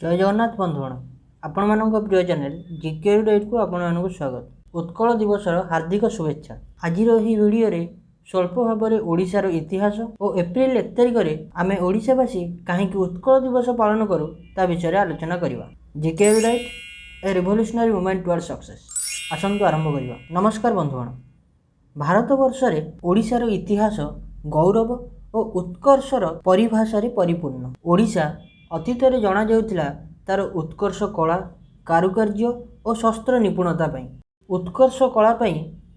जय जगन्नाथ बंधुगण आपण मान प्रिय चैनल जीके डाइट को आपण स्वागत। उत्कल दिवस हार्दिक शुभेच्छा। आज भिडियो स्वल्प भाव में ओडिशार इतिहास और एप्रिल 1 तारिख में आम ओडिशावासी कहीं उत्कल दिवस पालन करूँ ता विषय आलोचना करवा। जीके डाइट ए रिवोल्यूशनरी मूवमेंट टुवर्ड्स सक्सेस। आसंतु आरंभ करवा। नमस्कार बंधुगण, भारत वर्ष में ओडिशार इतिहास गौरव और उत्कर्षर परिभाषा परिपूर्ण। ओडिशा अतीत में जना जाउथिला तार उत्कर्ष कला, कारुकार्य और शस्त्र निपुणता पाई। उत्कर्ष कला पाई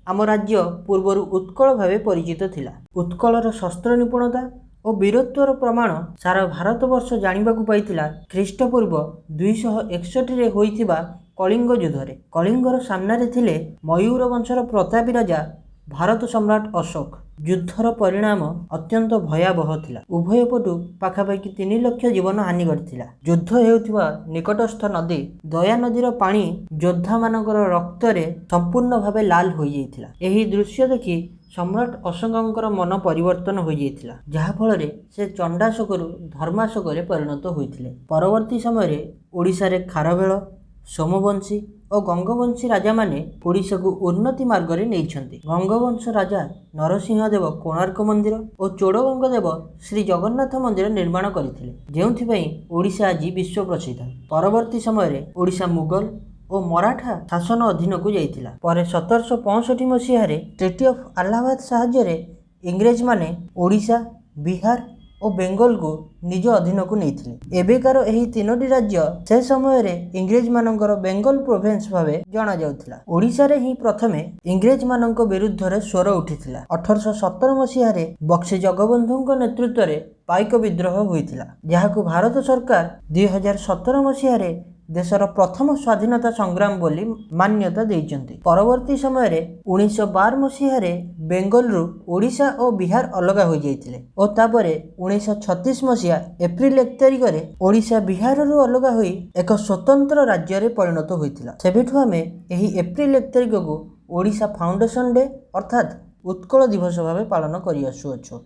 आम राज्य पूर्वर उत्कल भावे परिचित थिला। उत्कलर शस्त्र निपुणता और वीरत्वर प्रमाण सारा भारतवर्ष जानिबाकु पाइथिला ख्रीष्टपूर्व 261 रे होइथिबा कलिंग युद्धरे। कलिंगर सामने थिले मयूर वंशर प्रतापी राजा भारत सम्राट अशोक। युद्धर परिणाम अत्यंत भयावह थिला। उभय पटु पाखापाखि 3 लाख जीवन हानि घटिथिला। युद्ध हेउथिबा निकटस्थ नदी दया नदीर पानी योद्धा मानकर रक्त रे संपूर्ण भावे लाल हो जाइथिला। एही दृश्य देखि सम्राट अशोकंकर मन परिवर्तन हो जाइथिला, जहा फल रे से चंडाशोकरु धर्माशोक रे परिणत होइथिले। परवर्ती समय रे ओडिशा रे खारवेल, सोमवंशी और गंगवंशी राजा माने ओडिशा को उन्नति मार्ग रे नैछंती। गंगवंश राजा नरसिंह देव कोणार्क मंदिर और चोड़गंग देव श्री जगन्नाथ मंदिर निर्माण करथिले, जेउथिपई ओडिशा आज विश्व प्रसिद्ध। परवर्ती समय रे ओडिशा मुगल और मराठा शासन अधीन को जाइथिला। पर 1765 मसीह रे ट्रीटी ऑफ अलाहाबाद साहाय्य रे इंग्रेज माने ओडिशा, बिहार और बेंगल को निज अधीन को नहीं। एबेकार एही 3टी राज्य से समय रे इंग्रेज मानकर बेंगल प्रोविंस भावे जाना जाउथिला। ओडिशा रे ही प्रथमे इंग्रेज मानक विरुद्ध रे स्वर उठिथिला। 1817 मसीह रे बक्सी जगबंधुଙ୍କ नेतृत्व रे पाइक विद्रोह होइथिला, जहाकु भारत सरकार 2017 मसीह रे देशर प्रथम स्वाधीनता संग्राम बोली मान्यता देइचंती। परवर्ती समय रे 1912 मसीह रे बेंगल रु ओडिशा और बिहार अलग हो जाइथिले और तापरे 1936 मसीहा एप्रिल 1 तारिख रे ओडिशा बिहार रु अलग होई एक स्वतंत्र राज्य रे परिणत होइथिला। सेबेठु आमे एही एप्रिल 1 तारिख को ओडिशा फाउंडेशन डे अर्थात उत्कल दिवस भावे पालन करि आसुअछु।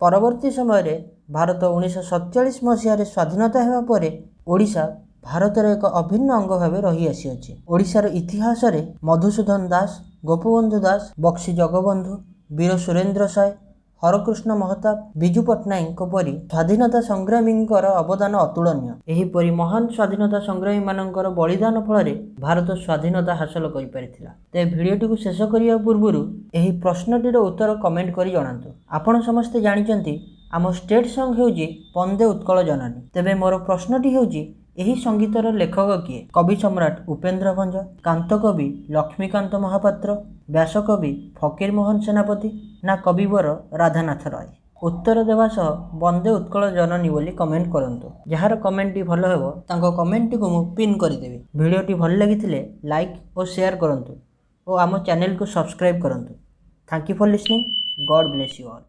परवर्ती समय रे भारत 1947 मसीह रे स्वाधीनता हेबा परे ओडिशा भारतर एक अभिन्न अंग भाव रही आसी। ओडिशार इतिहास रे मधुसूदन दास, गोपबंधु दास, बक्सी जगबंधु, वीर सुरेंद्र साय, हरकृष्ण महताब, बिजू पट्टनायक परी स्वाधीनता संग्रामी अवदान अतुलनीय। एहीपरि महान स्वाधीनता संग्रामी मानकर बलिदान फल भारत स्वाधीनता हासिल कर पारिथिला। ते भिडियोटी को शेष करिया पूर्वरु एही प्रश्नटीर उत्तर कमेंट करी जणांतु। आपण समस्ते जानिचंती आम स्टेट सॉन्ग हेउजी वंदे उत्कल जननी। तेबे मोर प्रश्नटी हेउजी एही संगीतर लेखक किए? कवि सम्राट उपेन्द्र भंज, कांतकवि लक्ष्मीकांत महापात्र, व्यासकवि फकीर मोहन सेनापति ना कविवर राधानाथ राय? उत्तर देवा सह वंदे उत्कल जननी बोली कमेंट करंतु। जार कमेंट भल हेबो तांको कमेंट को मु पिन करदेबी। भिडियोटी भल लागिथिले लाइक और शेयर करंतु और आम चैनल को सब्सक्राइब करंतु। Thank you for listening. God bless you all.